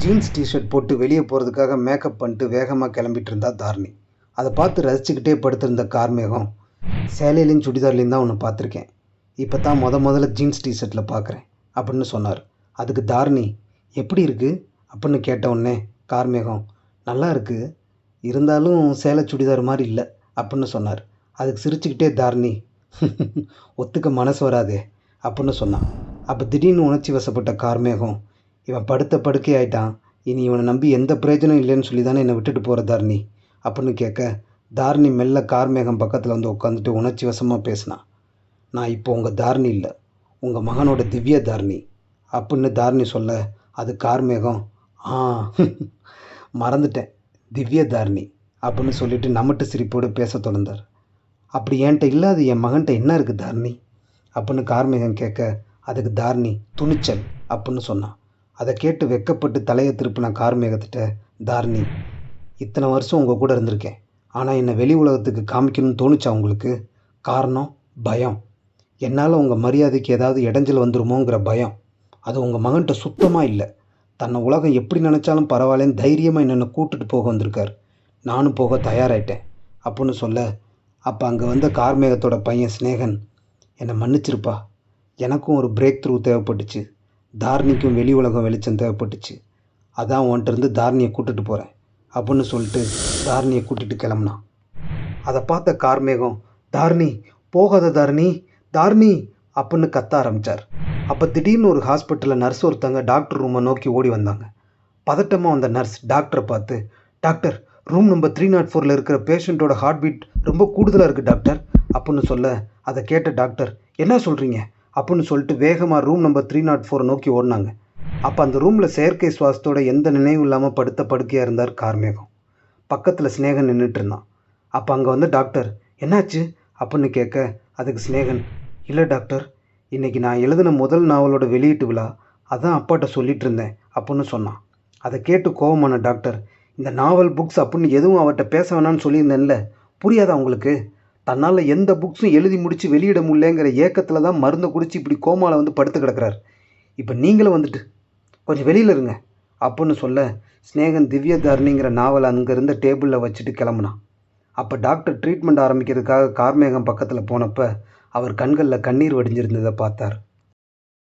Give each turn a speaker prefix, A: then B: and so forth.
A: Jeans T shirt போட்டு வெளியே போகிறதுக்காக மேக்கப் பண்ணிட்டு வேகமாக கிளம்பிட்டு இருந்தா தாரிணி. அதை பார்த்து ரசிச்சுக்கிட்டே படுத்திருந்த கார்மேகம், சேலையிலையும் சுடிதார்லையும் தான் ஒன்று பார்த்துருக்கேன், இப்போ தான் முதல்ல ஜீன்ஸ் டிஷர்ட்டில் பார்க்குறேன் அப்படின்னு சொன்னார். அதுக்கு தாரிணி, எப்படி இருக்குது அப்படின்னு கேட்ட உடனே கார்மேகம், நல்லா இருக்குது, இருந்தாலும் சேலை சுடிதார் மாதிரி இல்லை அப்படின்னு சொன்னார். அதுக்கு சிரிச்சுக்கிட்டே தாரிணி, ஒத்துக்க மனசு வராதே அப்படின்னு சொன்னான். அப்போ திடீர்னு உணர்ச்சி வசப்பட்ட கார்மேகம், இவன் படுத்த படுக்கை ஆயிட்டான், இனி இவனை நம்பி எந்த பிரயோஜனம் இல்லைன்னு சொல்லி தானே என்னை விட்டுட்டு போகிற தாரிணி அப்படின்னு கேட்க, தாரிணி மெல்ல கார்மேகம் பக்கத்தில் வந்து உட்காந்துட்டு உணர்ச்சி வசமாக பேசினான். நான் இப்போ உங்கள் தாரிணி இல்லை, உங்கள் மகனோட திவ்ய தாரிணி அப்படின்னு தாரிணி சொல்ல, அது கார்மேகம், ஆ மறந்துட்டேன், திவ்ய தாரிணி அப்படின்னு சொல்லிட்டு நம்மட்டு சிரிப்போடு பேச தொடர்ந்தார். அப்படி என்கிட்ட இல்லாத என் மகன்கிட்ட என்ன இருக்குது தாரிணி அப்படின்னு கார்மேகம் கேட்க, அதுக்கு தாரிணி துணிச்சல் அப்படின்னு சொன்னான். அதை கேட்டு வெக்கப்பட்டு தலையை திருப்பின கார்மேகத்திட்ட, தாரிணி, இத்தனை வருஷம் உங்கள் கூட இருந்திருக்கேன், ஆனால் என்னை வெளி உலகத்துக்கு காமிக்கணும்னு தோணுச்சா உங்களுக்கு? காரணம் பயம். என்னால் உங்கள் மரியாதைக்கு ஏதாவது இடைஞ்சல் வந்துருமோங்கிற பயம். அது உங்கள் மகன்கிட்ட சுத்தமாக இல்லை. தன்னை உலகம் எப்படி நினச்சாலும் பரவாயில்லன்னு தைரியமாக என்னென்னை கூப்பிட்டுட்டு போக வந்திருக்கார். நானும் போக தயாராகிட்டேன் அப்படின்னு சொல்ல, அப்போ அங்கே வந்த கார்மேகத்தோட பையன் ஸ்னேகன், என்னை மன்னிச்சிருப்பா, எனக்கும் ஒரு பிரேக் த்ரூ தேவைப்பட்டுச்சு, தாரிணிக்கும் வெளி உலகம் வெளிச்சம் தேவைப்பட்டுச்சு, அதான் உன்கிட்ட இருந்து தாரிணியை கூட்டிகிட்டு போகிறேன் அப்படின்னு சொல்லிட்டு தாரிணியை கூட்டிகிட்டு கிளம்புனான். அதை பார்த்த கார்மேகம், தாரிணி போகாத தாரிணி, தாரிணி அப்படின்னு கத்த ஆரம்பித்தார். அப்போ திடீர்னு ஒரு ஹாஸ்பிட்டலில் நர்ஸ் ஒருத்தங்க டாக்டர் ரூமை நோக்கி ஓடி வந்தாங்க. பதட்டமாக வந்த நர்ஸ் டாக்டரை பார்த்து, டாக்டர், ரூம் நம்பர் 304 இருக்கிற பேஷண்ட்டோட ஹார்ட் பீட் ரொம்ப கூடுதலாக இருக்குது டாக்டர் அப்படின்னு சொல்ல, அதை கேட்ட டாக்டர், என்ன சொல்கிறீங்க அப்படின்னு சொல்லிட்டு வேகமாக ரூம் நம்பர் 304 நோக்கி ஓடினாங்க. அப்போ அந்த ரூமில் செயற்கை சுவாசத்தோட எந்த நினைவும் இல்லாமல் படுத்த படுக்கையாக இருந்தார் கார்மேகம். பக்கத்தில் ஸ்னேகன் நின்றுட்டு இருந்தான். அப்போ அங்கே வந்து டாக்டர், என்னாச்சு அப்படின்னு கேட்க, அதுக்கு ஸ்னேகன், இல்லை டாக்டர், இன்றைக்கி நான் எழுதின முதல் நாவலோட வெளியீட்டு விழா, அதான் அப்பாட்ட சொல்லிகிட்டு இருந்தேன் அப்படின்னு சொன்னான். அதை கேட்டு கோபமான டாக்டர், இந்த நாவல் புக்ஸ் அப்படின்னு எதுவும் அவர்கிட்ட பேச வேணான்னு சொல்லியிருந்தேன்ல, புரியாதா உங்களுக்கு? தன்னால் எந்த புக்ஸும் எழுதி முடித்து வெளியிட முடியலங்கிற ஏக்கத்தில் தான் மருந்தை குடித்து இப்படி கோமாவில் வந்து படுத்து கிடக்கிறார். இப்போ நீங்களும் வந்துட்டு கொஞ்சம் வெளியில் இருங்க அப்படின்னு சொல்ல, ஸ்னேகன் திவ்ய தாரிணிங்கிற நாவலை அங்கே இருந்த டேபிளில் வச்சுட்டு கிளம்புனான். அப்போ டாக்டர் ட்ரீட்மெண்ட் ஆரம்பிக்கிறதுக்காக கார்மேகம் பக்கத்தில் போனப்போ அவர் கண்களில் கண்ணீர் வடிஞ்சிருந்ததை பார்த்தார்.